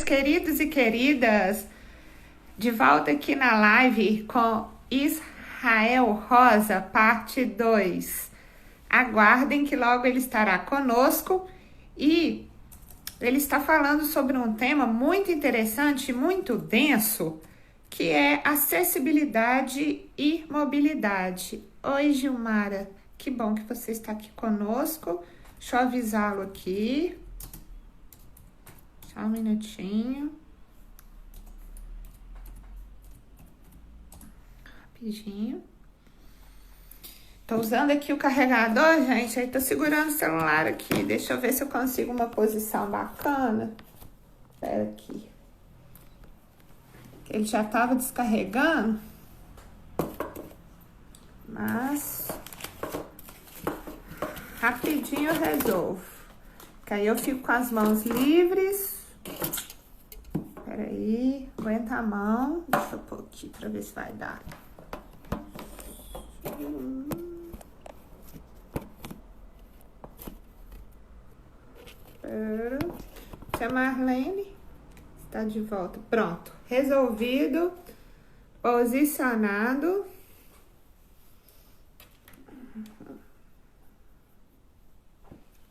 queridos e queridas, de volta aqui na live com Israel Rosa, parte 2. Aguardem que logo ele estará conosco e ele está falando sobre um tema muito interessante, muito denso, que é acessibilidade e mobilidade. Oi, Gilmara, que bom que você está aqui conosco. Deixa eu avisá-lo aqui. Só um minutinho. Rapidinho. Tô usando aqui o carregador, gente. Aí tô segurando o celular aqui. Deixa eu ver se eu consigo uma posição bacana. Espera aqui. Ele já tava descarregando. Mas rapidinho eu resolvo. Que aí eu fico com as mãos livres. Espera aí. Aguenta a mão. Deixa eu pôr aqui pra ver se vai dar. Tia Marlene está de volta. Pronto. Resolvido. Posicionado.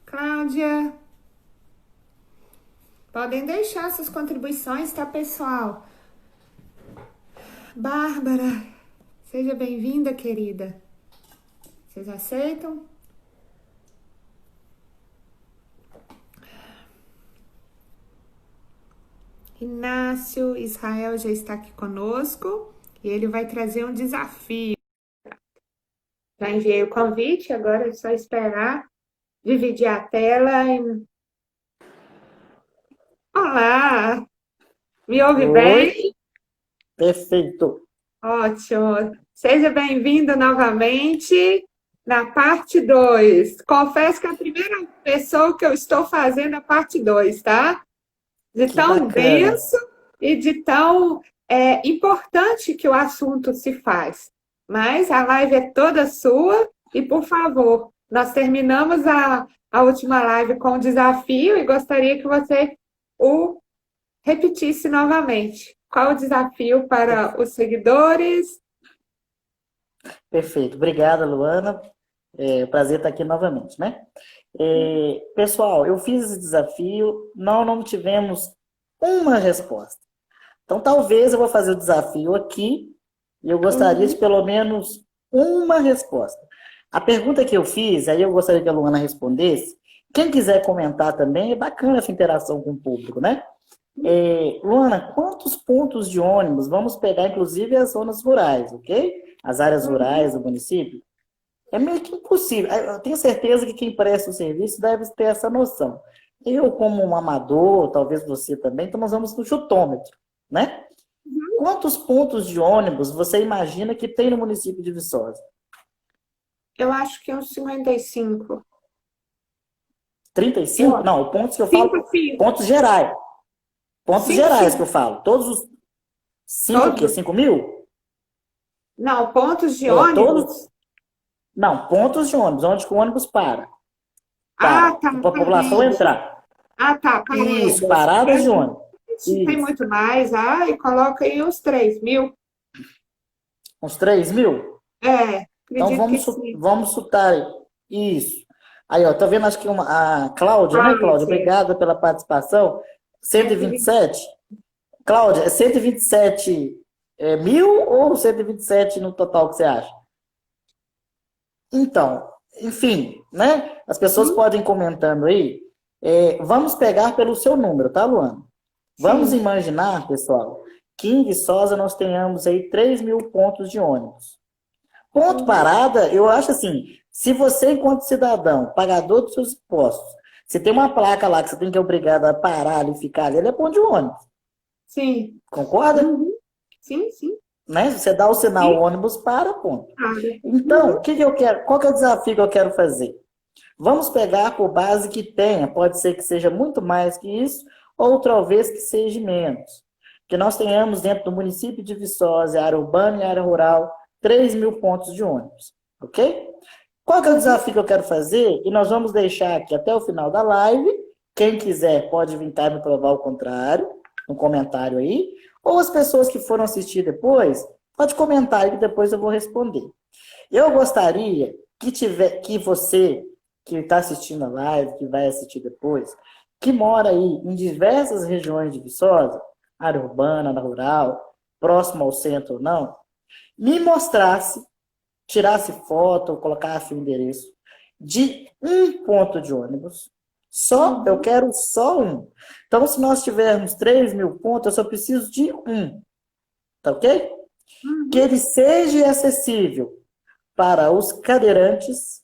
Cláudia. Podem deixar suas contribuições, tá, pessoal? Bárbara. Seja bem-vinda, querida. Vocês aceitam? Inácio Israel já está aqui conosco e ele vai trazer um desafio. Já enviei o convite, agora é só esperar dividir a tela e... Olá! Me ouve bem? Perfeito. Ótimo! Seja bem-vindo novamente na parte 2. Confesso que é a primeira pessoa que eu estou fazendo a parte 2, tá? De tão denso e de tão importante que o assunto se faz. Mas a live é toda sua e, por favor, nós terminamos a última live com o desafio e gostaria que você o repetisse novamente. Qual o desafio para os seguidores? Perfeito. Obrigada, Luana. Prazer estar aqui novamente, né? Pessoal, eu fiz esse desafio, não tivemos uma resposta. Então, talvez eu vou fazer o desafio aqui e eu gostaria de pelo menos uma resposta. A pergunta que eu fiz, aí eu gostaria que a Luana respondesse. Quem quiser comentar também, é bacana essa interação com o público, né? Luana, quantos pontos de ônibus vamos pegar, inclusive, as zonas rurais, ok? As áreas rurais do município? É meio que impossível. Eu tenho certeza que quem presta o serviço deve ter essa noção. Eu, como um amador, talvez você também, então nós vamos no chutômetro, né? Quantos pontos de ônibus você imagina que tem no município de Viçosa? Eu acho que uns 55. 35? Não, pontos que eu falo, 5. pontos gerais. Pontos 5, gerais que eu falo. Todos os... 5 o quê? Todos? 5 mil? Não, pontos de ônibus. Todos... Não, pontos de ônibus, onde que o ônibus para. Ah, Para tá. a população entrar. Ah, tá. Paradas. Isso, paradas de ônibus. Tem muito mais. Ah, e coloca aí uns 3 mil. Uns 3 mil? Então Acredito vamos chutar aí. Isso. Aí, ó, tá vendo? Acho que a Cláudia, né, Cláudia? Obrigada pela participação. 127? Cláudia, é 127 mil ou 127 no total que você acha? Então, enfim, né? As pessoas podem ir comentando aí. Vamos pegar pelo seu número, tá, Luana? Vamos imaginar, pessoal, que em Viçosa nós tenhamos aí 3 mil pontos de ônibus. Ponto parada, eu acho assim, se você, enquanto cidadão, pagador dos seus impostos, se tem uma placa lá que você tem que ser obrigado a parar ali, ficar ali, ele é ponto de ônibus. Sim. Concorda? Sim, sim. Né? Você dá o sinal, o ônibus para, ponto. Então, o que eu quero? Qual que é o desafio que eu quero fazer? Vamos pegar por base que tenha, pode ser que seja muito mais que isso, ou talvez que seja menos. Que nós tenhamos dentro do município de Viçosa, área urbana e área rural, 3 mil pontos de ônibus, ok? Qual que é o desafio que eu quero fazer? E nós vamos deixar aqui até o final da live. Quem quiser pode vir cá me provar o contrário. no comentário aí, ou as pessoas que foram assistir depois, pode comentar aí que depois eu vou responder. Eu gostaria que você que está assistindo a live, que vai assistir depois, que mora aí em diversas regiões de Viçosa, área urbana, na rural, próximo ao centro ou não, me mostrasse, tirasse foto, ou colocasse o endereço de um ponto de ônibus. Eu quero só um. Então, se nós tivermos 3.000 pontos, eu só preciso de um. Tá ok? Que ele seja acessível para os cadeirantes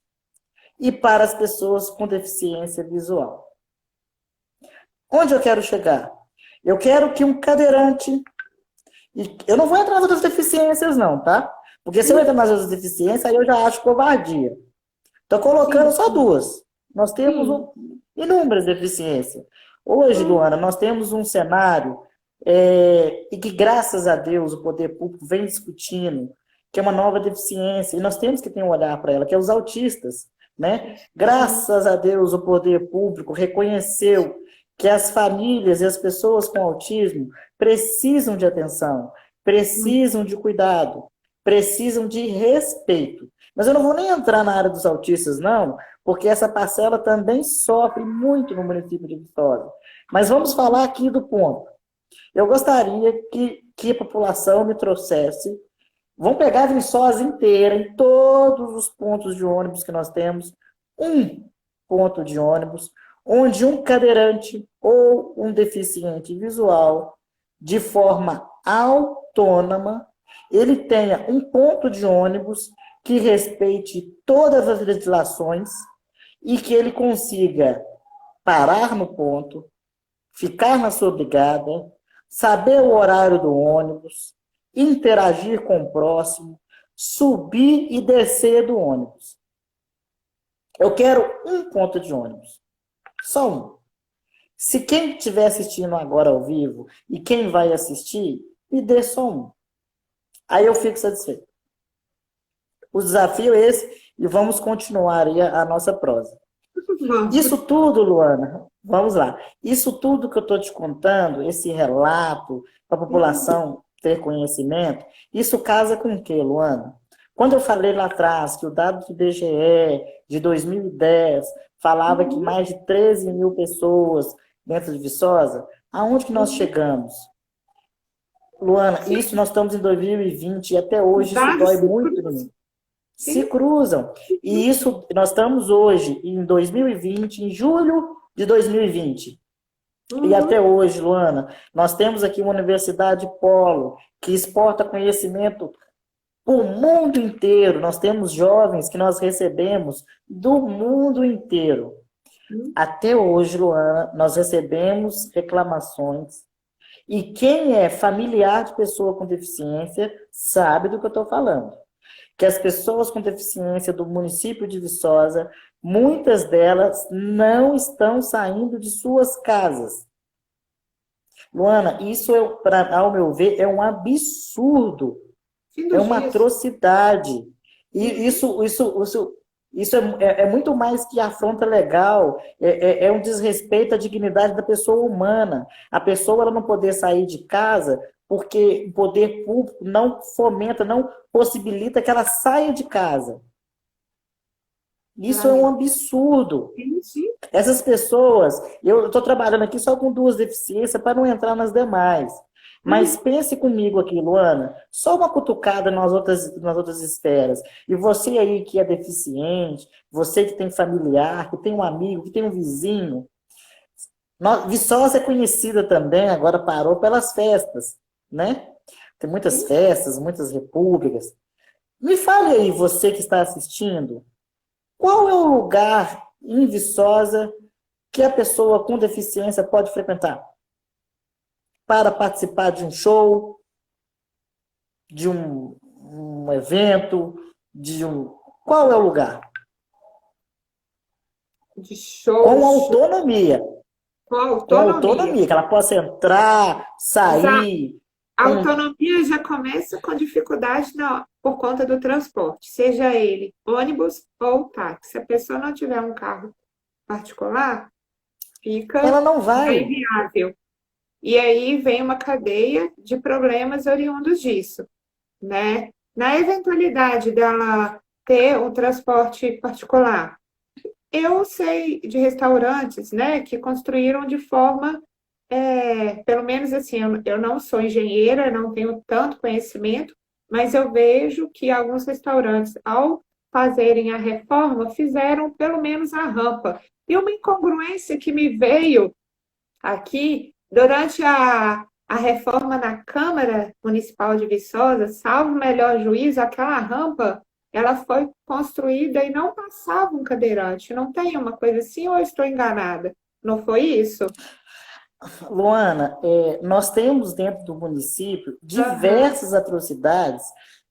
e para as pessoas com deficiência visual. Onde eu quero chegar? Eu quero que um cadeirante... E eu não vou entrar nas outras deficiências, não, tá? Porque se eu entrar nas outras deficiências, aí eu já acho covardia. Estou colocando só duas. Nós temos inúmeras deficiências. Hoje, Luana, nós temos um cenário e que, graças a Deus, o poder público vem discutindo, que é uma nova deficiência, e nós temos que ter um olhar para ela, que é os autistas, né? Graças a Deus, o poder público reconheceu que as famílias e as pessoas com autismo precisam de atenção, precisam de cuidado, precisam de respeito. Mas eu não vou nem entrar na área dos autistas, não, porque essa parcela também sofre muito no município de Vitória. Mas vamos falar aqui do ponto. Eu gostaria que a população me trouxesse, vamos pegar a Viçosa inteira, em todos os pontos de ônibus que nós temos, um ponto de ônibus, onde um cadeirante ou um deficiente visual, de forma autônoma, ele tenha um ponto de ônibus que respeite todas as legislações e que ele consiga parar no ponto, ficar na sua brigada, saber o horário do ônibus, interagir com o próximo, subir e descer do ônibus. Eu quero um ponto de ônibus. Só um. Se quem estiver assistindo agora ao vivo e quem vai assistir, me dê só um. Aí eu fico satisfeito. O desafio é esse e vamos continuar aí a nossa prosa. Isso tudo, Luana, vamos lá. Isso tudo que eu estou te contando, esse relato, para a população ter conhecimento, isso casa com o quê, Luana? Quando eu falei lá atrás que o dado do IBGE de 2010 falava que mais de 13.000 pessoas dentro de Viçosa, aonde que nós chegamos? Luana, isso nós estamos em 2020 e até hoje isso dói muito em mim. Se cruzam. E isso, nós estamos hoje em 2020, em julho de 2020. E até hoje, Luana, nós temos aqui uma Universidade Polo, que exporta conhecimento para o mundo inteiro. Nós temos jovens que nós recebemos do mundo inteiro. Até hoje, Luana, nós recebemos reclamações. E quem é familiar de pessoa com deficiência sabe do que eu estou falando. Que as pessoas com deficiência do município de Viçosa, muitas delas não estão saindo de suas casas. Luana, isso, ao meu ver, é um absurdo. É uma atrocidade. E isso é muito mais que afronta legal. É um desrespeito à dignidade da pessoa humana. A pessoa ela não poder sair de casa porque o poder público não fomenta, não possibilita que ela saia de casa. Isso é um absurdo. Essas pessoas, eu estou trabalhando aqui só com 2 deficiências para não entrar nas demais. Mas pense comigo aqui, Luana, só uma cutucada nas outras esferas. E você aí que é deficiente, você que tem familiar, que tem um amigo, que tem um vizinho. Viçosa é conhecida também, agora parou pelas festas, né? Tem muitas festas, muitas repúblicas. Me fale aí, você que está assistindo, qual é o lugar em Viçosa que a pessoa com deficiência pode frequentar? Para participar de um show, de um evento, Qual é o lugar? De show. Com autonomia. Com autonomia. Com autonomia, que ela possa entrar, sair. A autonomia já começa com dificuldade por conta do transporte, seja ele ônibus ou táxi. Se a pessoa não tiver um carro particular, fica ela não vai. inviável. E aí vem uma cadeia de problemas oriundos disso, né? Na eventualidade dela ter um transporte particular, eu sei de restaurantes, né, que construíram de forma, pelo menos assim, eu não sou engenheira, não tenho tanto conhecimento, mas eu vejo que alguns restaurantes, ao fazerem a reforma, fizeram pelo menos a rampa. E uma incongruência que me veio aqui, durante a reforma na Câmara Municipal de Viçosa, salvo o melhor juízo, aquela rampa, ela foi construída e não passava um cadeirante. Não tem uma coisa assim ou eu estou enganada? Não foi isso? Luana, nós temos dentro do município Aham, diversas atrocidades,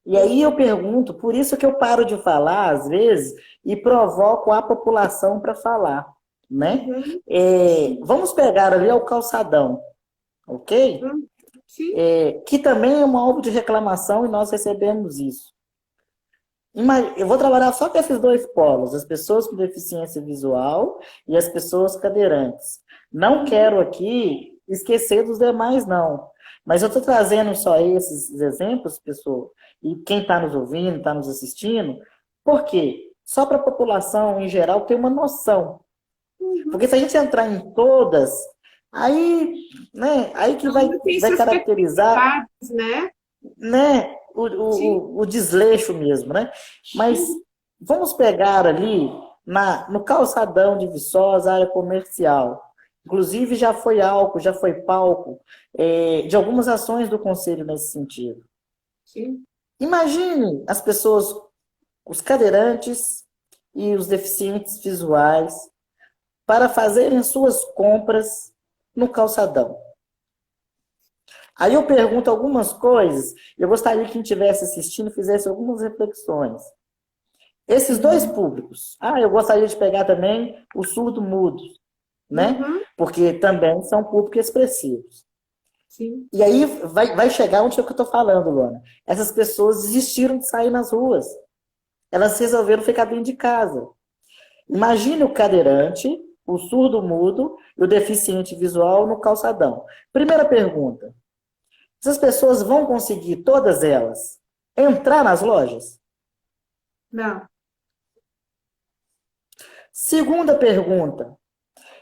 e aí eu pergunto, por isso que eu paro de falar, às vezes, e provoco a população para falar, né? uhum, sim, Vamos pegar ali o calçadão, ok? uhum, sim, Que também é um alvo de reclamação e nós recebemos isso. Eu vou trabalhar só com esses dois polos, as pessoas com deficiência visual e as pessoas cadeirantes. Não uhum, quero aqui esquecer dos demais, não. Mas eu estou trazendo só esses exemplos, pessoal, e quem está nos ouvindo, está nos assistindo, por quê? Só para a população em geral ter uma noção. uhum. Porque se a gente entrar em todas, aí, né, aí que Cada uma tem vai suas caracterizar, peculiaridades, né? né, Sim, o desleixo mesmo, né? Mas uhum, vamos pegar ali no calçadão de Viçosa, área comercial. Inclusive já foi álcool, já foi palco, de algumas ações do Conselho nesse sentido. sim. Imagine as pessoas, os cadeirantes e os deficientes visuais, para fazerem suas compras no calçadão. Aí eu pergunto algumas coisas, e eu gostaria que quem estivesse assistindo fizesse algumas reflexões. Esses dois Uhum, públicos. Eu gostaria de pegar também o surdo-mudo, né? uhum, Porque também são públicos expressivos. sim. E aí vai chegar onde é que eu estou falando, Luana. Essas pessoas desistiram de sair nas ruas. Elas resolveram ficar dentro de casa. Imagine o cadeirante, o surdo-mudo e o deficiente visual no calçadão. Primeira pergunta: essas pessoas vão conseguir, todas elas, entrar nas lojas? Não, Segunda pergunta: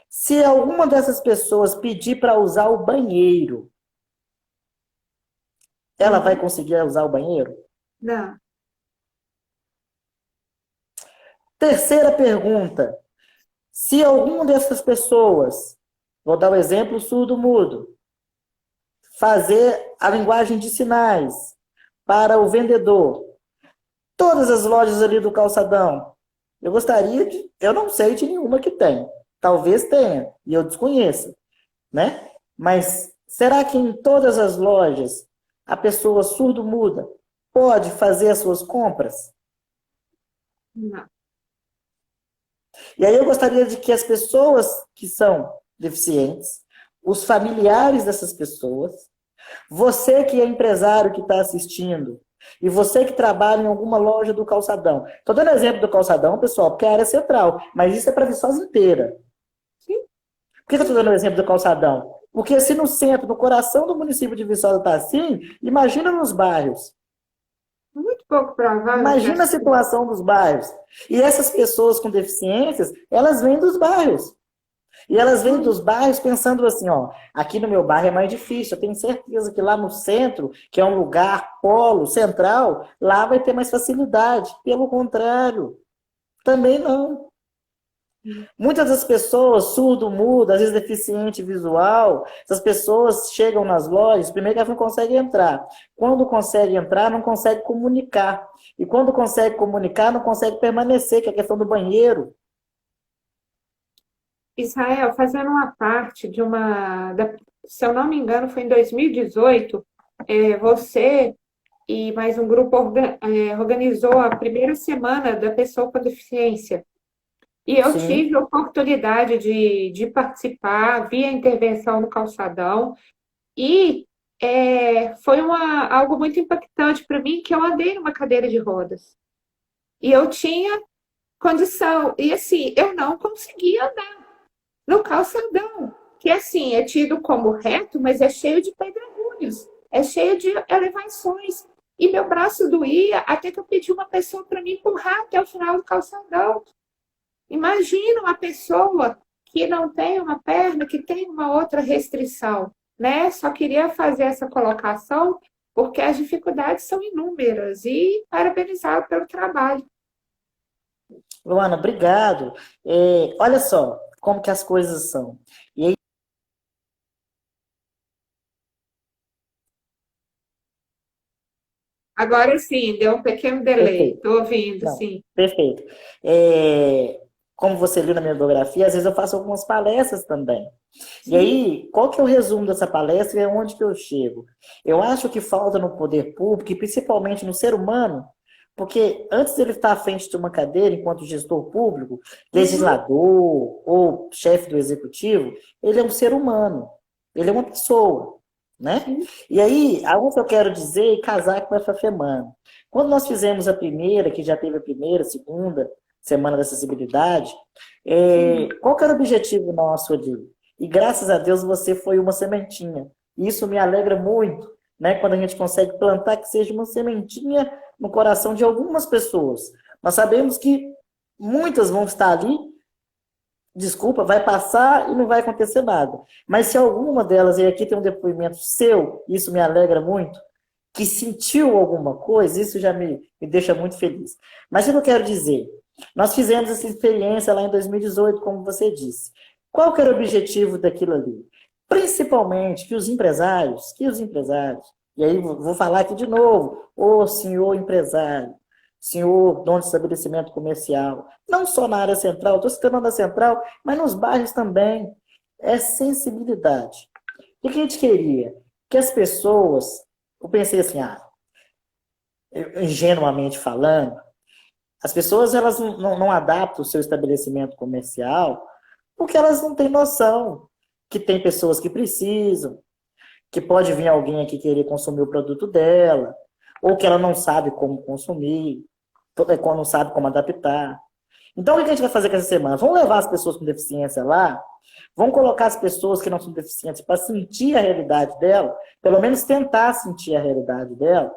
se alguma dessas pessoas pedir para usar o banheiro, ela vai uhum, conseguir usar o banheiro? não. Terceira pergunta: se alguma dessas pessoas, vou dar o exemplo surdo-mudo, fazer a linguagem de sinais para o vendedor, todas as lojas ali do calçadão, eu não sei de nenhuma que tem. Talvez tenha, e eu desconheço, né? Mas será que em todas as lojas a pessoa surdo-muda pode fazer as suas compras? Não. E aí eu gostaria de que as pessoas que são deficientes, os familiares dessas pessoas, você que é empresário que está assistindo, e você que trabalha em alguma loja do calçadão. Estou dando exemplo do calçadão, pessoal, porque é a área central, mas isso é para Viçosa inteira. Sim, Por que eu estou sim. dando o exemplo do calçadão? Porque se no centro, no coração do município de Viçosa está assim, imagina nos bairros. Muito pouco provável que Imagina a assim. situação dos bairros. E essas pessoas com deficiências, elas vêm dos bairros. E elas vêm Hum, dos bairros pensando assim, ó, aqui no meu bairro é mais difícil. Eu tenho certeza que lá no centro, que é um lugar polo central, lá vai ter mais facilidade. Pelo contrário, também não. Muitas das pessoas, surdo, mudo, às vezes deficiente visual, essas pessoas chegam nas lojas, primeiro que elas não conseguem entrar. Quando conseguem entrar, não conseguem comunicar. E quando consegue comunicar, não consegue permanecer, que é a questão do banheiro. Israel, fazendo uma parte se eu não me engano, foi em 2018, você e mais um grupo organizou a primeira semana da pessoa com deficiência. E eu tive Sim, a oportunidade de participar, vi a intervenção no calçadão, e foi algo muito impactante para mim, que eu andei numa cadeira de rodas. E eu tinha condição. E assim, eu não conseguia andar no calçadão. que assim é tido como reto, mas é cheio de pedregulhos, é cheio de elevações. E meu braço doía até que eu pedi uma pessoa para me empurrar até o final do calçadão. Imagina uma pessoa que não tem uma perna, que tem uma outra restrição, né? Só queria fazer essa colocação porque as dificuldades são inúmeras e parabenizá-lo pelo trabalho. Luana, obrigado. Olha só como que as coisas são. E aí, Agora sim, deu um pequeno delay. perfeito. Estou ouvindo, Não, sim. perfeito. Como você viu na minha biografia, às vezes eu faço algumas palestras também. E Sim. aí, qual que é o resumo dessa palestra e aonde que eu chego? Eu acho que falta no poder público, e principalmente no ser humano, porque antes dele estar à frente de uma cadeira enquanto gestor público, Uhum. legislador ou chefe do executivo, ele é um ser humano, ele é uma pessoa, né? Sim. E aí, aonde eu quero dizer e casar com essa semana. Quando nós fizemos a primeira, que já teve a primeira, segunda semana da acessibilidade, Sim. qual que era o objetivo nosso ali? E graças a Deus você foi uma sementinha. E isso me alegra muito, né? Quando a gente consegue plantar que seja uma sementinha no coração de algumas pessoas. Nós sabemos que muitas vão estar ali, desculpa, vai passar e não vai acontecer nada. Mas se alguma delas, e aqui tem um depoimento seu, isso me alegra muito, que sentiu alguma coisa, isso já me deixa muito feliz. Mas o que eu quero dizer? Nós fizemos essa experiência lá em 2018, como você disse. Qual que era o objetivo daquilo ali? Principalmente que os empresários, e aí vou falar aqui de novo, ô senhor empresário, senhor dono de estabelecimento comercial, não só na área central, estou citando na central, mas nos bairros também, é sensibilidade. O que a gente queria? Que as pessoas, eu pensei assim, ingenuamente falando, as pessoas elas não adaptam o seu estabelecimento comercial porque elas não têm noção que tem pessoas que precisam, que pode vir alguém aqui querer consumir o produto dela, ou que ela não sabe como consumir, não sabe como adaptar. Então, o que a gente vai fazer com essa semana? Vamos levar as pessoas com deficiência lá, vamos colocar as pessoas que não são deficientes para sentir a realidade dela, pelo menos tentar sentir a realidade dela,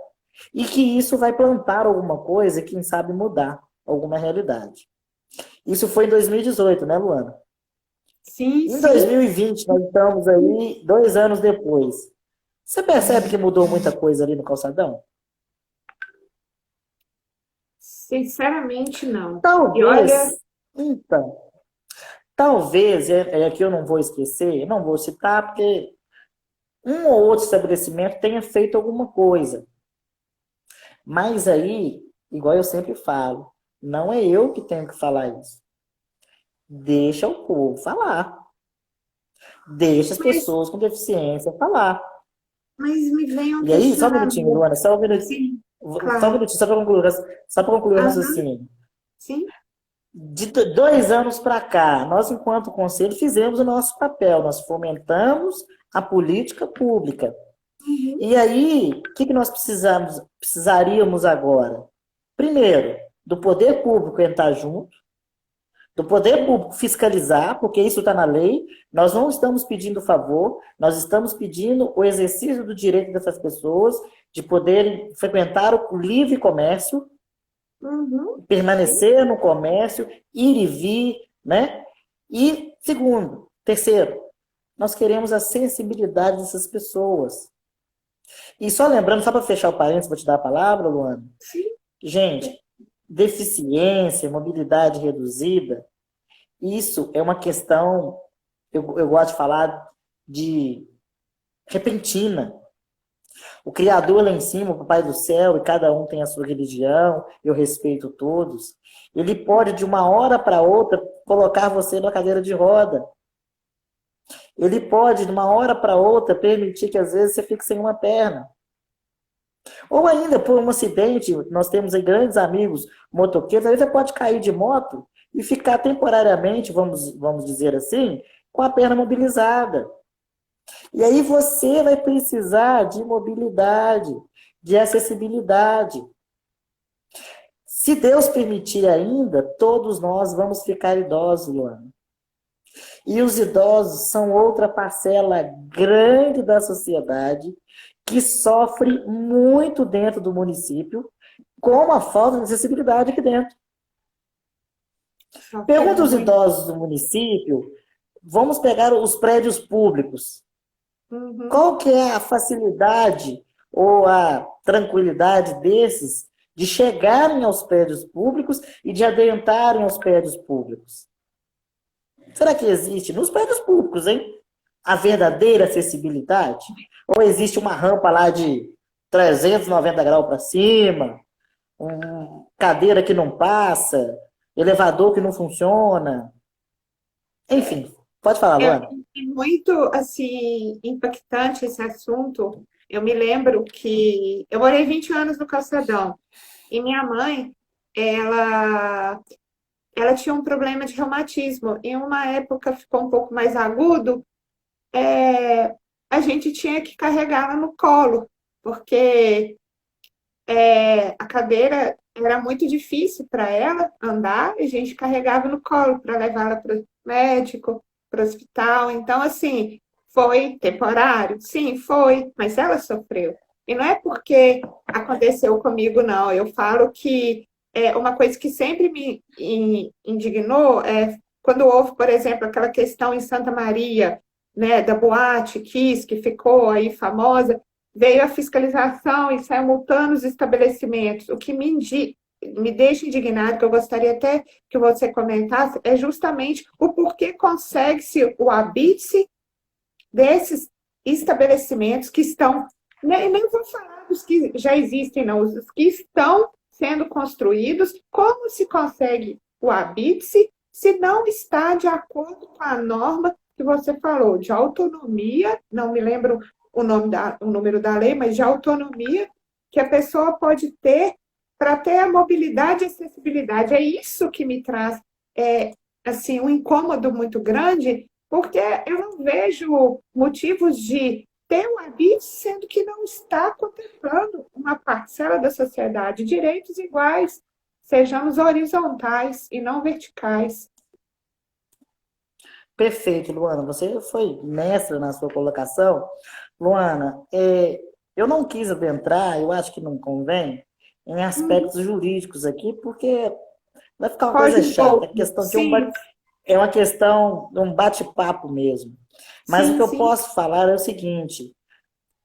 e que isso vai plantar alguma coisa e, quem sabe, mudar alguma realidade. Isso foi em 2018, né, Luana? Sim, Em sim. 2020, nós estamos aí 2 anos depois. Você percebe que mudou muita coisa ali no calçadão? Sinceramente, não. E olha, Talvez, então, talvez, aqui eu não vou esquecer, não vou citar, porque um ou outro estabelecimento tenha feito alguma coisa. Mas aí, igual eu sempre falo, não é eu que tenho que falar isso. Deixa o povo falar. Deixa as mas, pessoas com deficiência falar. mas me vem um E aí, só um minutinho, questionamento. Luana, Sim, só um claro. minutinho, só para concluir o Aham, raciocínio. sim. De 2 anos para cá, nós, enquanto conselho, fizemos o nosso papel, nós fomentamos a política pública. Uhum. E aí, o que nós precisaríamos agora? Primeiro, do poder público entrar junto, do poder público fiscalizar, porque isso está na lei, nós não estamos pedindo favor, nós estamos pedindo o exercício do direito dessas pessoas de poderem frequentar o livre comércio, Uhum. Sim. permanecer no comércio, ir e vir, né? E, terceiro, nós queremos a sensibilidade dessas pessoas. E só lembrando, só para fechar o parênteses, vou te dar a palavra, Luana. Sim. Gente, deficiência, mobilidade reduzida, isso é uma questão, eu gosto de falar de repentina. O Criador lá em cima, o Papai do Céu, e cada um tem a sua religião, eu respeito todos. Ele pode, de uma hora para outra, colocar você na cadeira de roda. Ele pode, de uma hora para outra, permitir que às vezes você fique sem uma perna. Ou ainda, por um acidente, nós temos aí grandes amigos motoqueiros, aí você pode cair de moto e ficar temporariamente, vamos dizer assim, com a perna mobilizada. E aí você vai precisar de mobilidade, de acessibilidade. Se Deus permitir ainda, todos nós vamos ficar idosos, Luana. E os idosos são outra parcela grande da sociedade que sofre muito dentro do município com a falta de acessibilidade aqui dentro. Sofre Pergunta aos muito. idosos do município, vamos pegar os prédios públicos. Uhum. Qual que é a facilidade ou a tranquilidade desses de chegarem aos prédios públicos e de adentrarem aos prédios públicos? Será que existe nos prédios públicos, hein, a verdadeira acessibilidade? Ou existe uma rampa lá de 390 graus para cima, cadeira que não passa, elevador que não funciona? Enfim, pode falar, É Luana. muito assim impactante esse assunto. Eu me lembro que eu morei 20 anos no Calçadão e minha mãe, ela ela tinha um problema de reumatismo. Em uma época ficou um pouco mais agudo, é, a gente tinha que carregá-la no colo, porque a cadeira era muito difícil para ela andar, e a gente carregava no colo para levá-la para o médico, para o hospital. Então, assim, foi temporário? Sim, foi, mas ela sofreu. E não é porque aconteceu comigo, não. Eu falo que uma coisa que sempre me indignou é quando houve, por exemplo, aquela questão em Santa Maria, né, da Boate Kiss, que ficou aí famosa, veio a fiscalização e saiu multando os estabelecimentos. O que me deixa indignado, que eu gostaria até que você comentasse, é justamente o porquê consegue-se o habite desses estabelecimentos que estão, nem vou falar dos que já existem, não, os que estão sendo construídos, como se consegue o habite se não está de acordo com a norma que você falou, de autonomia, não me lembro o número da lei, mas de autonomia que a pessoa pode ter para ter a mobilidade e acessibilidade. É isso que me traz assim um incômodo muito grande, porque eu não vejo motivos de ter um habite, sendo que não está contemplando uma parcela da sociedade, direitos iguais, sejamos horizontais e não verticais. Perfeito, Luana. Você foi mestra na sua colocação. Luana, eu não quis adentrar, eu acho que não convém, em aspectos jurídicos aqui, porque vai ficar uma coisa Foge um chata. É pouco. questão de Sim, é uma questão de um bate-papo mesmo. Mas o que sim, eu sim. posso falar é o seguinte: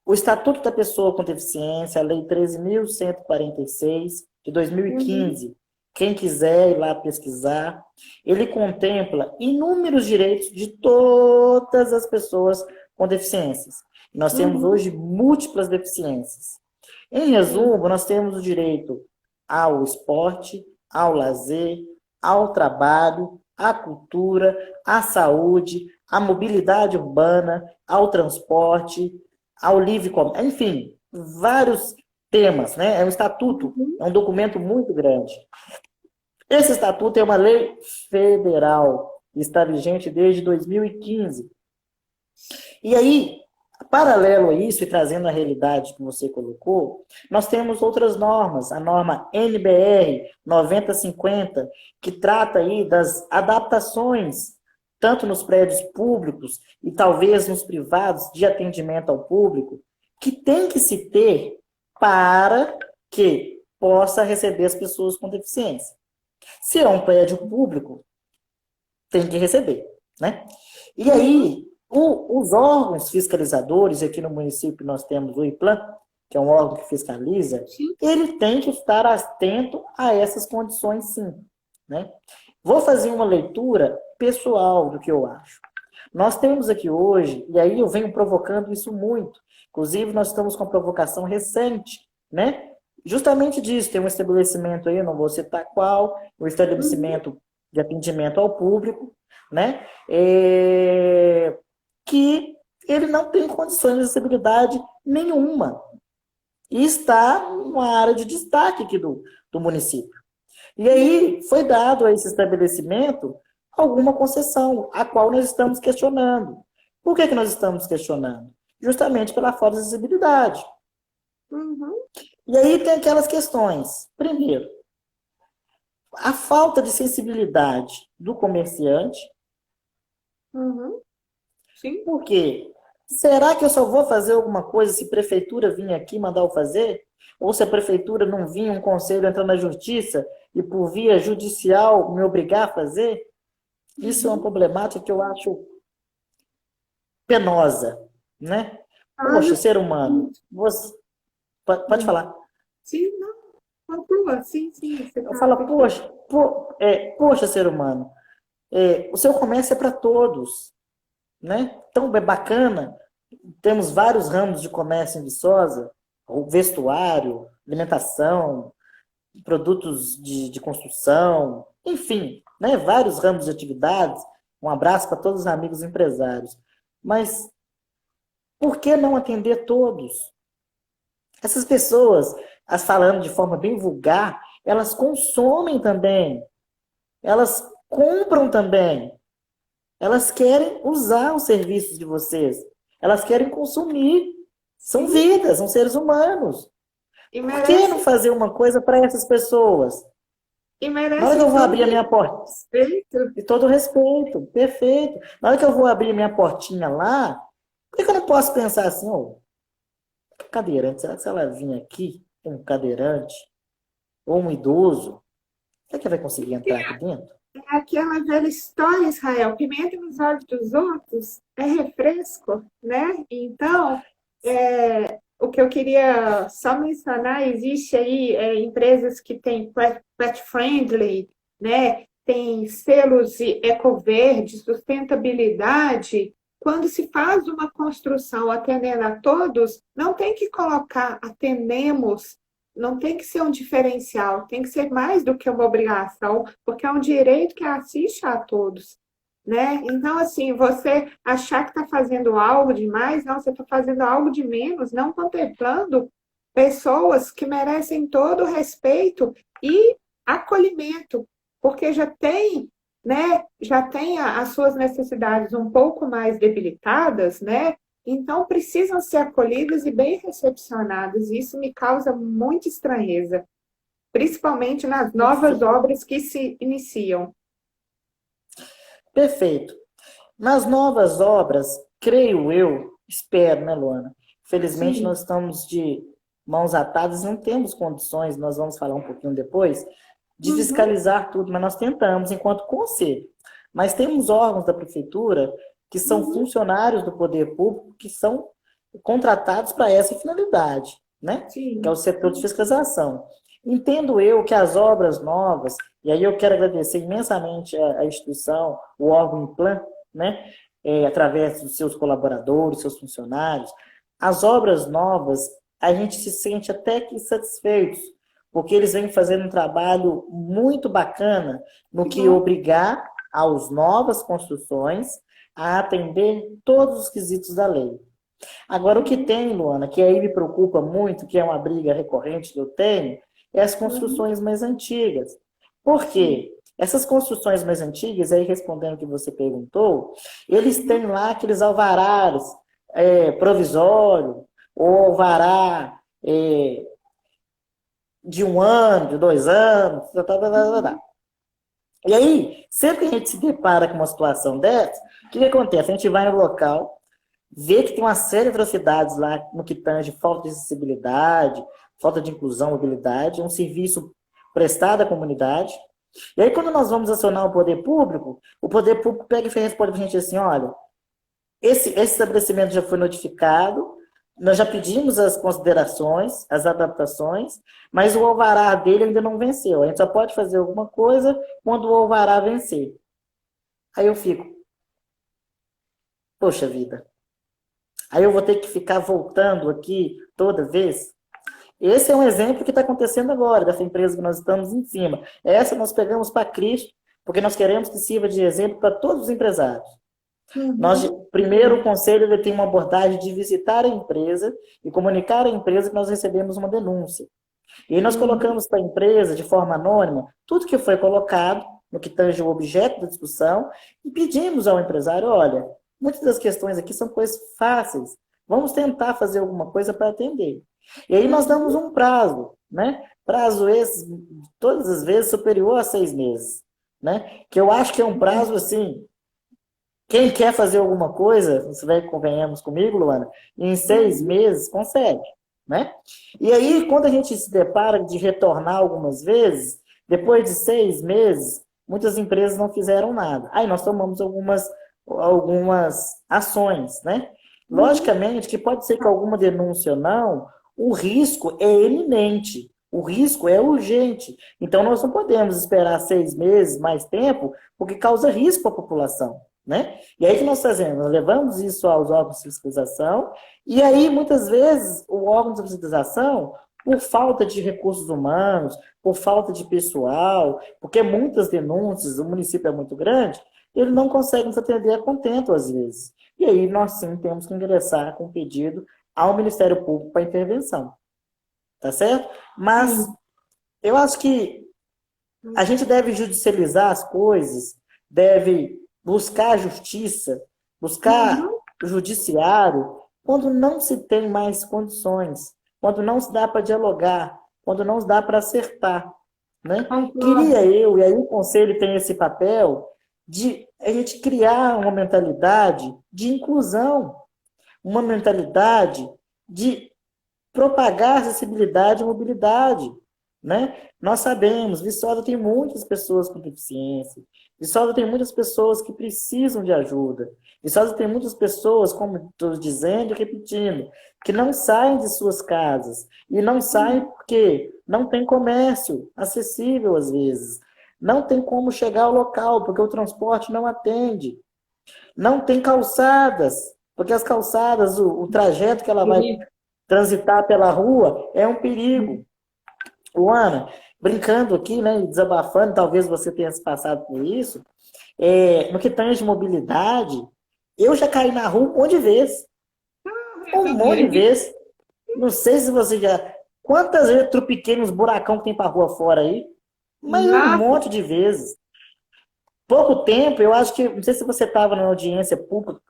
o Estatuto da Pessoa com Deficiência, a Lei 13.146, de Uhum, 2015, quem quiser ir lá pesquisar, ele contempla inúmeros direitos de todas as pessoas com deficiências. Nós temos uhum, hoje múltiplas deficiências. Em sim. resumo, nós temos o direito ao esporte, ao lazer, ao trabalho, à cultura, à saúde, à mobilidade urbana, ao transporte, ao livre comércio, enfim, vários temas, né? É um estatuto, Uhum. é um documento muito grande. Esse estatuto é uma lei federal, está vigente desde 2015. E aí, paralelo a isso, e trazendo a realidade que você colocou, nós temos outras normas, a norma NBR 9050, que trata aí das adaptações, tanto nos prédios públicos e talvez nos privados, de atendimento ao público, que tem que se ter para que possa receber as pessoas com deficiência. Se é um prédio público, tem que receber, né? E Uhum. aí, os órgãos fiscalizadores, aqui no município nós temos o IPLAN, que é um órgão que fiscaliza, Sim. ele tem que estar atento a essas condições, sim, né? Vou fazer uma leitura pessoal do que eu acho. Nós temos aqui hoje, e aí eu venho provocando isso muito, inclusive nós estamos com uma provocação recente, né? Justamente disso, tem um estabelecimento aí, eu não vou citar qual, um Uhum. estabelecimento de atendimento ao público, né? Que ele não tem condições de acessibilidade nenhuma. E está numa área de destaque aqui do município. E Uhum. aí foi dado a esse estabelecimento alguma concessão, a qual nós estamos questionando. Por que nós estamos questionando? Justamente pela falta de acessibilidade. Uhum. E aí tem aquelas questões. Primeiro, a falta de sensibilidade do comerciante, Uhum. Sim. Por quê? Será que eu só vou fazer alguma coisa se a prefeitura vir aqui mandar eu fazer? Ou se a prefeitura não vir, um conselho entrar na justiça e por via judicial me obrigar a fazer? Isso é uma Uhum. problemática que eu acho penosa, né? Poxa, Olha, ser humano, você pode hum, falar. sim, não, conclua. Sim, sim, você Eu está falo, perfeito. poxa, ser humano, o seu comércio é para todos, né? Então é bacana. Temos vários ramos de comércio em Viçosa, o vestuário, alimentação, produtos de construção, enfim, né? Vários ramos de atividades. Um abraço para todos os amigos empresários. Mas por que não atender todos? Essas pessoas, as falando de forma bem vulgar, elas consomem também, elas compram também, elas querem usar os serviços de vocês, elas querem consumir. São Sim, vidas, são seres humanos. e Por que não merece, fazer uma coisa para essas pessoas? e Na hora que eu merece vou todo abrir a minha porta, respeito. e todo respeito, perfeito. Na hora que eu vou abrir minha portinha lá, por que eu não posso pensar assim, ó, cadeirante, será que se ela vir aqui, um cadeirante, ou um idoso, será que vai conseguir entrar aqui dentro? É aquela velha história, Israel, pimenta nos olhos dos outros é refresco, né? Então, o que eu queria só mencionar, existe aí empresas que têm pet friendly, né? Tem selos de ecoverde, sustentabilidade. Quando se faz uma construção atendendo a todos, não tem que colocar atendemos, não tem que ser um diferencial, tem que ser mais do que uma obrigação, porque é um direito que assiste a todos, né? Então, assim, você achar que está fazendo algo demais, não, você está fazendo algo de menos, não contemplando pessoas que merecem todo o respeito e acolhimento, porque já tem, né, já tem as suas necessidades um pouco mais debilitadas, né? Então precisam ser acolhidas e bem recepcionadas. E isso me causa muita estranheza, principalmente nas novas obras que se iniciam. Perfeito. Nas novas obras, creio eu, espero, né, Luana? Felizmente Sim. nós estamos de mãos atadas, não temos condições, nós vamos falar um pouquinho depois, de Uhum, fiscalizar tudo, mas nós tentamos enquanto conselho. Mas temos órgãos da prefeitura que são uhum, funcionários do poder público que são contratados para essa finalidade, né? Que é o sim. setor de fiscalização. Entendo eu que as obras novas, e aí eu quero agradecer imensamente a instituição, o órgão Implan, né? Através dos seus colaboradores, seus funcionários, as obras novas, a gente se sente até que satisfeitos, porque eles vêm fazendo um trabalho muito bacana no Que que bom. obrigar aos novas construções a atender todos os quesitos da lei. Agora, o que Uhum, tem, Luana, que aí me preocupa muito, que é uma briga recorrente que eu tenho, é as uhum, construções mais antigas. Por sim. quê? Essas construções mais antigas, aí respondendo o que você perguntou, eles têm lá aqueles alvarás provisório, ou alvará de 1 ano, de 2 anos, tá, tá, tá, tá, tá. Uhum, E aí, sempre que a gente se depara com uma situação dessa, o que acontece? A gente vai no local, vê que tem uma série de atrocidades lá no que tange falta de acessibilidade, falta de inclusão, mobilidade, é um serviço prestado à comunidade. E aí, quando nós vamos acionar o poder público pega e responde para a gente assim, olha, esse estabelecimento já foi notificado, nós já pedimos as considerações, as adaptações, mas o alvará dele ainda não venceu. A gente só pode fazer alguma coisa quando o alvará vencer. Aí eu fico, poxa vida, aí eu vou ter que ficar voltando aqui toda vez. Esse é um exemplo que está acontecendo agora, dessa empresa que nós estamos em cima. Essa nós pegamos para Cristo, porque nós queremos que sirva de exemplo para todos os empresários. Nós, uhum, primeiro, o conselho ele tem uma abordagem de visitar a empresa e comunicar à empresa que nós recebemos uma denúncia. E aí nós uhum, colocamos para a empresa, de forma anônima, tudo que foi colocado, no que tange o objeto da discussão, e pedimos ao empresário, olha, muitas das questões aqui são coisas fáceis, vamos tentar fazer alguma coisa para atender. E aí nós damos uhum, um prazo, né? Prazo esse, todas as vezes, superior a 6 meses, né? Que eu acho que é um prazo, assim, Quem quer fazer alguma coisa, você vai, convenhamos comigo, Luana, em 6 meses consegue, né? E aí, quando a gente se depara de retornar algumas vezes, depois de 6 meses, muitas empresas não fizeram nada. Aí nós tomamos algumas ações, né? Uhum. Logicamente que pode ser que alguma denúncia ou não, o risco é iminente, o risco é urgente. Então, nós não podemos esperar 6 meses, mais tempo, porque causa risco à população, né? E aí o que nós fazemos? Nós levamos isso aos órgãos de fiscalização, e aí, muitas vezes, o órgão de fiscalização, por falta de recursos humanos, por falta de pessoal, porque muitas denúncias, o município é muito grande, ele não consegue nos atender a contento, às vezes. E aí, nós sim temos que ingressar com pedido ao Ministério Público para intervenção, tá certo? Mas Sim. eu acho que a gente deve judicializar as coisas, deve buscar a justiça, buscar Uhum. o judiciário, quando não se tem mais condições, quando não se dá para dialogar, quando não se dá para acertar, né? Queria Concordo. eu, e aí o conselho tem esse papel, de a gente criar uma mentalidade de inclusão, uma mentalidade de propagar acessibilidade e mobilidade, né? Nós sabemos, Viçosa tem muitas pessoas com deficiência, Viçosa tem muitas pessoas que precisam de ajuda, Viçosa tem muitas pessoas, como estou dizendo e repetindo, que não saem de suas casas, e não saem porque não tem comércio acessível às vezes, não tem como chegar ao local, porque o transporte não atende, não tem calçadas, porque as calçadas, o trajeto que ela vai Perigo. transitar pela rua é um perigo. Luana, brincando aqui, né, e desabafando, talvez você tenha se passado por isso, no que tange de mobilidade, eu já caí na rua um monte de vezes. Eu Um monte de também. vezes. Não sei se você já. Quantas vezes eu tropiquei nos buracão que tem pra rua fora aí? Mas um Nossa. monte de vezes. Pouco tempo, eu acho que. Não sei se você estava na audiência pública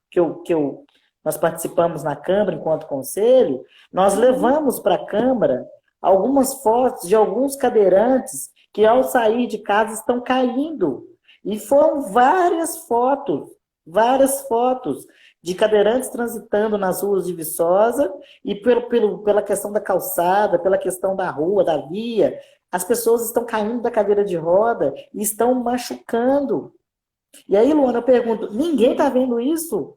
nós participamos na Câmara enquanto conselho, nós Uhum. levamos para a Câmara algumas fotos de alguns cadeirantes que, ao sair de casa, estão caindo. E foram várias fotos de cadeirantes transitando nas ruas de Viçosa e pela questão da calçada, pela questão da rua, da via. As pessoas estão caindo da cadeira de roda e estão machucando. E aí, Luana, eu pergunto: ninguém está vendo isso?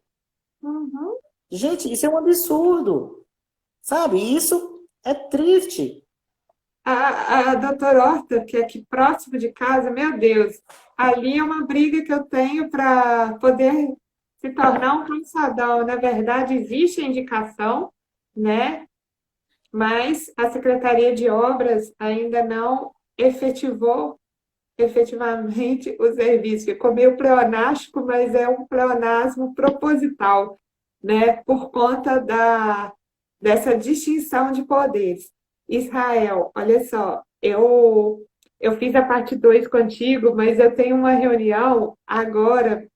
Uhum. Gente, isso é um absurdo, sabe? Isso é triste. A doutora Horta, que é aqui próximo de casa, meu Deus, ali é uma briga que eu tenho para poder se tornar um calçadão. Na verdade, existe a indicação, né? Mas a Secretaria de Obras ainda não efetivou efetivamente o serviço. Ficou meio pleonástico, mas é um pleonasmo proposital, né? Por conta dessa distinção de poderes. Israel, olha só, eu fiz a parte 2 contigo, mas eu tenho uma reunião agora.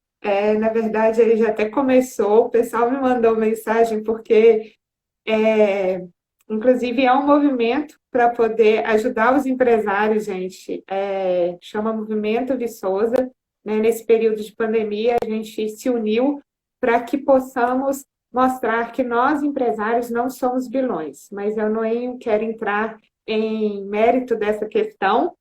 Na verdade, ele já até começou. O pessoal me mandou mensagem porque é, inclusive, é um movimento para poder ajudar os empresários, gente. Chama Movimento Viçosa. Né? Nesse período de pandemia, a gente se uniu para que possamos mostrar que nós, empresários, não somos vilões. Mas eu não quero entrar em mérito dessa questão,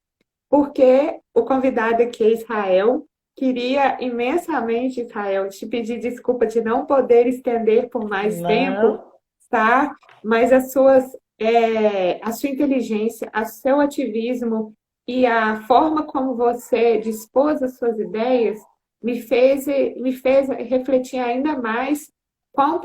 porque o convidado aqui é Israel. Queria imensamente, Israel, te pedir desculpa de não poder estender por mais tempo, Não, tá? Mas a sua inteligência, o seu ativismo e a forma como você dispôs as suas ideias me fez refletir ainda mais quão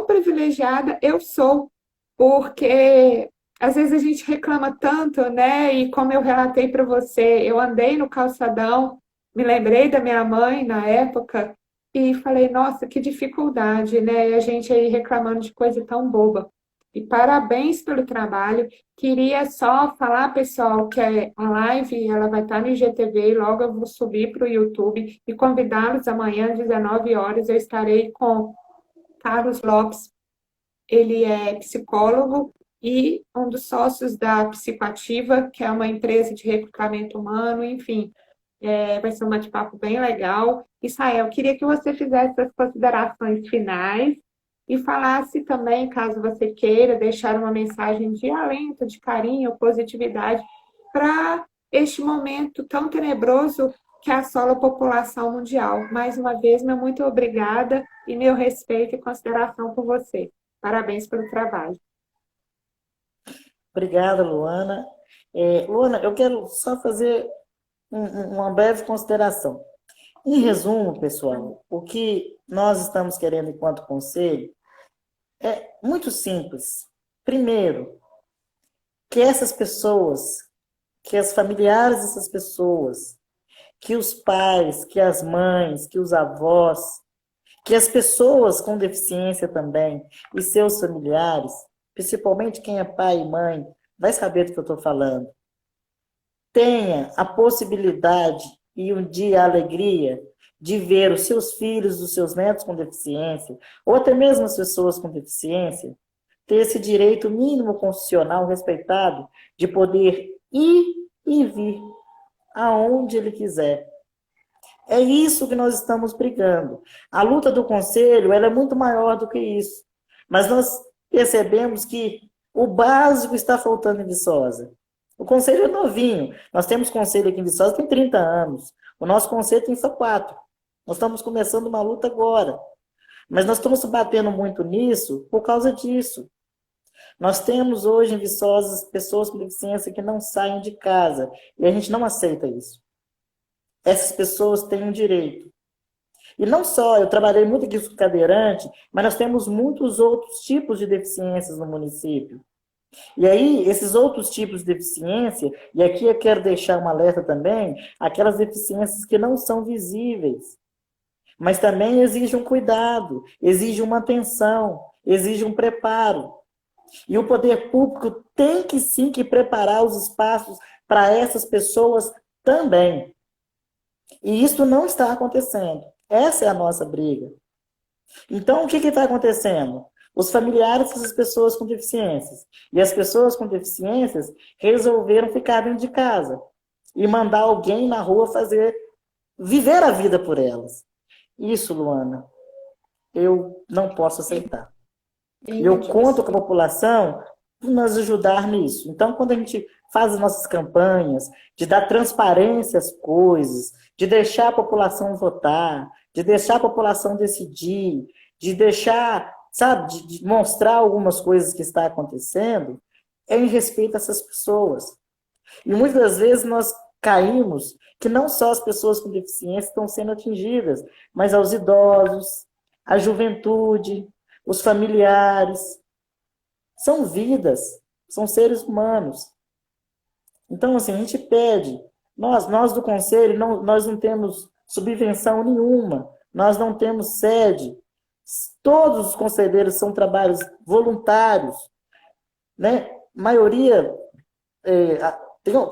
privilegiada eu sou, porque às vezes a gente reclama tanto, né? E como eu relatei para você, eu andei no calçadão, me lembrei da minha mãe na época e falei, nossa, que dificuldade, né? E a gente aí reclamando de coisa tão boba. E parabéns pelo trabalho. Queria só falar, pessoal, que a live ela vai estar no IGTV e logo eu vou subir para o YouTube e convidá-los amanhã às 19 horas. Eu estarei com Carlos Lopes, ele é psicólogo e um dos sócios da Psicoativa, que é uma empresa de recrutamento humano, enfim. Vai ser um bate-papo bem legal. Israel, queria que você fizesse as considerações finais e falasse também, caso você queira, deixar uma mensagem de alento, de carinho, positividade para este momento tão tenebroso que assola a população mundial. Mais uma vez, meu muito obrigada e meu respeito e consideração por você. Parabéns pelo trabalho. Obrigado, Luana. Luana, eu quero só fazer uma breve consideração. Em resumo, pessoal, o que nós estamos querendo enquanto conselho é muito simples. Primeiro, que essas pessoas, que as familiares dessas pessoas, que os pais, que as mães, que os avós, que as pessoas com deficiência também e seus familiares, principalmente quem é pai e mãe, vai saber do que eu estou falando, tenha a possibilidade e um dia a alegria de ver os seus filhos, os seus netos com deficiência, ou até mesmo as pessoas com deficiência, ter esse direito mínimo constitucional respeitado de poder ir e vir aonde ele quiser. É isso que nós estamos brigando. A luta do Conselho, ela é muito maior do que isso. Mas nós percebemos que o básico está faltando em Viçosa. O Conselho é novinho. Nós temos Conselho aqui em Viçosa, tem 30 anos. O nosso Conselho tem só 4. Nós estamos começando uma luta agora. Mas nós estamos batendo muito nisso por causa disso. Nós temos hoje em Viçosa pessoas com deficiência que não saem de casa. E a gente não aceita isso. Essas pessoas têm um direito. E não só, eu trabalhei muito aqui com cadeirante, mas nós temos muitos outros tipos de deficiências no município. E aí, esses outros tipos de deficiência, e aqui eu quero deixar um alerta também, aquelas deficiências que não são visíveis, mas também exigem um cuidado, exigem uma atenção, exigem um preparo. E o poder público tem que sim que preparar os espaços para essas pessoas também. E isso não está acontecendo. Essa é a nossa briga. Então, o que está acontecendo? Os familiares dessas pessoas com deficiências e as pessoas com deficiências resolveram ficar dentro de casa e mandar alguém na rua viver a vida por elas. Isso, Luana, eu não posso aceitar. E eu conto com a população para nos ajudar nisso. Então, quando a gente faz as nossas campanhas, de dar transparência às coisas, de deixar a população votar, de deixar a população decidir, de deixar, sabe, de mostrar algumas coisas que está acontecendo, é em respeito a essas pessoas. E muitas das vezes nós caímos que não só as pessoas com deficiência estão sendo atingidas, mas aos idosos, à juventude, os familiares. São vidas, são seres humanos. Então, assim, a gente pede, nós do Conselho, nós não temos subvenção nenhuma, nós não temos sede, todos os conselheiros são trabalhos voluntários, né? A maioria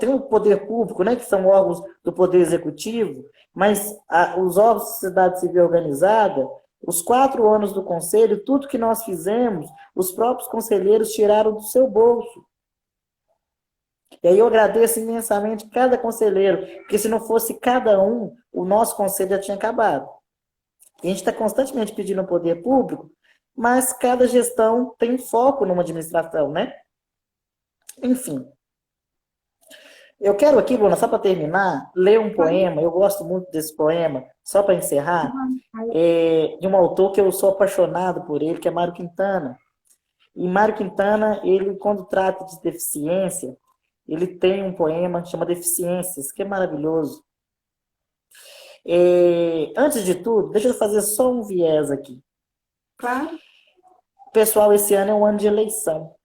tem o poder público, né, que são órgãos do poder executivo, mas os órgãos da sociedade civil organizada, os 4 anos do Conselho, tudo que nós fizemos, os próprios conselheiros tiraram do seu bolso. E aí eu agradeço imensamente cada conselheiro, porque se não fosse cada um, o nosso conselho já tinha acabado. E a gente está constantemente pedindo ao poder público, mas cada gestão tem foco numa administração, né? Enfim. Eu quero aqui, Bruna, só para terminar, ler um poema, eu gosto muito desse poema, só para encerrar, de um autor que eu sou apaixonado por ele, que é Mário Quintana. E Mário Quintana, ele, quando trata de deficiência, ele tem um poema que chama Deficiências, que é maravilhoso. Antes de tudo, deixa eu fazer só um viés aqui. Claro. Pessoal, esse ano é um ano de eleição.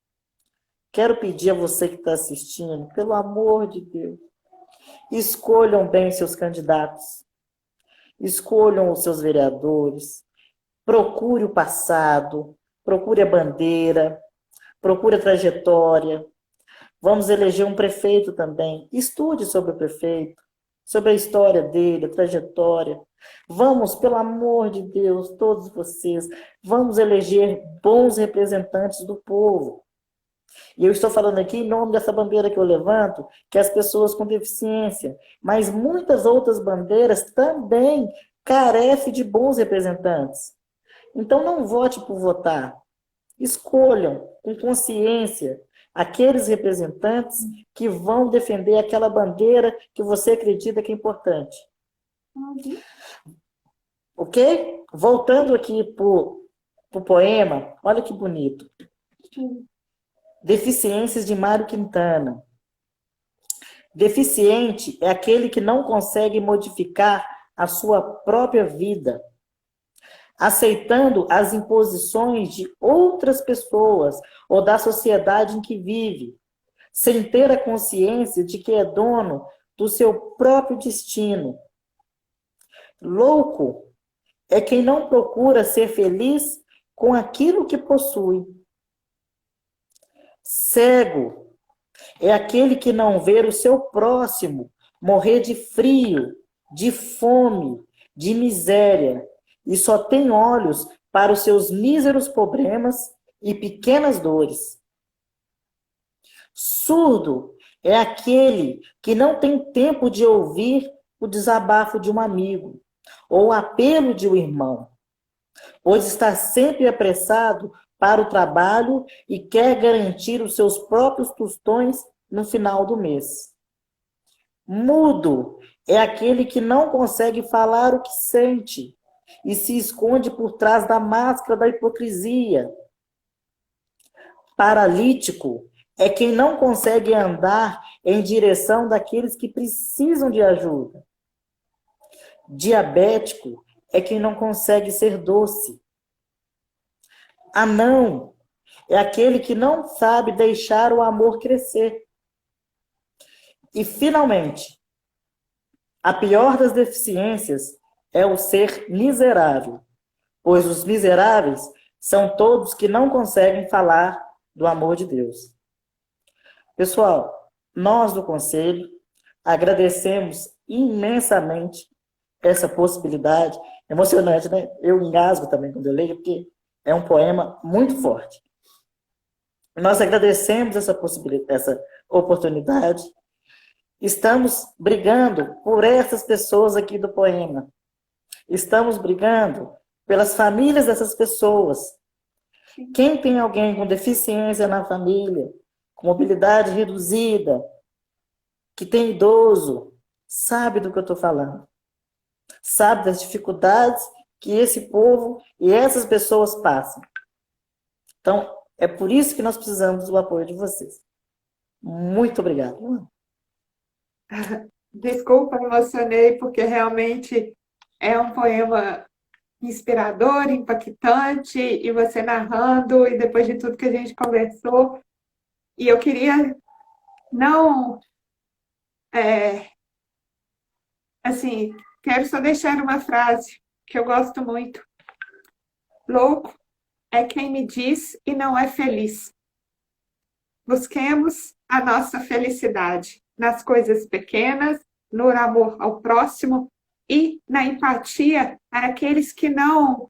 Quero pedir a você que está assistindo, pelo amor de Deus, escolham bem seus candidatos, escolham os seus vereadores, procure o passado, procure a bandeira, procure a trajetória. Vamos eleger um prefeito também. Estude sobre o prefeito, sobre a história dele, a trajetória. Vamos, pelo amor de Deus, todos vocês, vamos eleger bons representantes do povo. E eu estou falando aqui em nome dessa bandeira que eu levanto, que é as pessoas com deficiência. Mas muitas outras bandeiras também carecem de bons representantes. Então não vote por votar. Escolham com consciência aqueles representantes que vão defender aquela bandeira que você acredita que é importante. Ok? Voltando aqui para o poema, olha que bonito. Deficiências de Mário Quintana. Deficiente é aquele que não consegue modificar a sua própria vida, aceitando as imposições de outras pessoas ou da sociedade em que vive, sem ter a consciência de que é dono do seu próprio destino. Louco é quem não procura ser feliz com aquilo que possui. Cego é aquele que não vê o seu próximo morrer de frio, de fome, de miséria, e só tem olhos para os seus míseros problemas e pequenas dores. Surdo é aquele que não tem tempo de ouvir o desabafo de um amigo ou o apelo de um irmão, pois está sempre apressado para o trabalho e quer garantir os seus próprios tostões no final do mês. Mudo é aquele que não consegue falar o que sente e se esconde por trás da máscara da hipocrisia. Paralítico é quem não consegue andar em direção daqueles que precisam de ajuda. Diabético é quem não consegue ser doce. Anão é aquele que não sabe deixar o amor crescer. E, finalmente, a pior das deficiências é o ser miserável, pois os miseráveis são todos que não conseguem falar do amor de Deus. Pessoal, nós do Conselho agradecemos imensamente essa possibilidade. Emocionante, né? Eu engasgo também quando eu leio, porque é um poema muito forte. Nós agradecemos essa possibilidade, essa oportunidade. Estamos brigando por essas pessoas aqui do poema. Estamos brigando pelas famílias dessas pessoas. Quem tem alguém com deficiência na família, com mobilidade reduzida, que tem idoso, sabe do que eu estou falando. Sabe das dificuldades que esse povo e essas pessoas passam. Então, é por isso que nós precisamos do apoio de vocês. Muito obrigado. Desculpa, me emocionei, porque realmente é um poema inspirador, impactante, e você narrando, e depois de tudo que a gente conversou. E eu queria não... assim, quero só deixar uma frase que eu gosto muito. Louco é quem me diz e não é feliz. Busquemos a nossa felicidade nas coisas pequenas, no amor ao próximo e na empatia para aqueles que não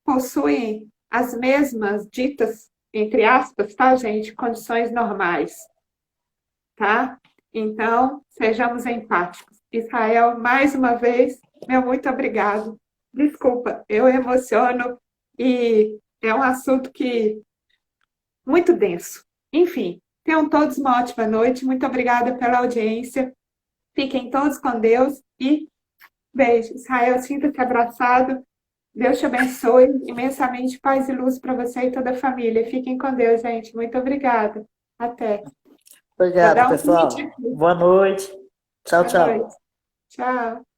possuem as mesmas ditas, entre aspas, tá, gente? Condições normais, tá? Então, sejamos empáticos. Israel, mais uma vez, meu muito obrigado. Desculpa, eu emociono e é um assunto que muito denso. Enfim, tenham todos uma ótima noite. Muito obrigada pela audiência. Fiquem todos com Deus e beijo. Israel, sinta-se abraçado. Deus te abençoe imensamente. Paz e luz para você e toda a família. Fiquem com Deus, gente. Muito obrigada. Até. Obrigado, pessoal. Boa noite. Tchau, Boa tchau. noite. Tchau.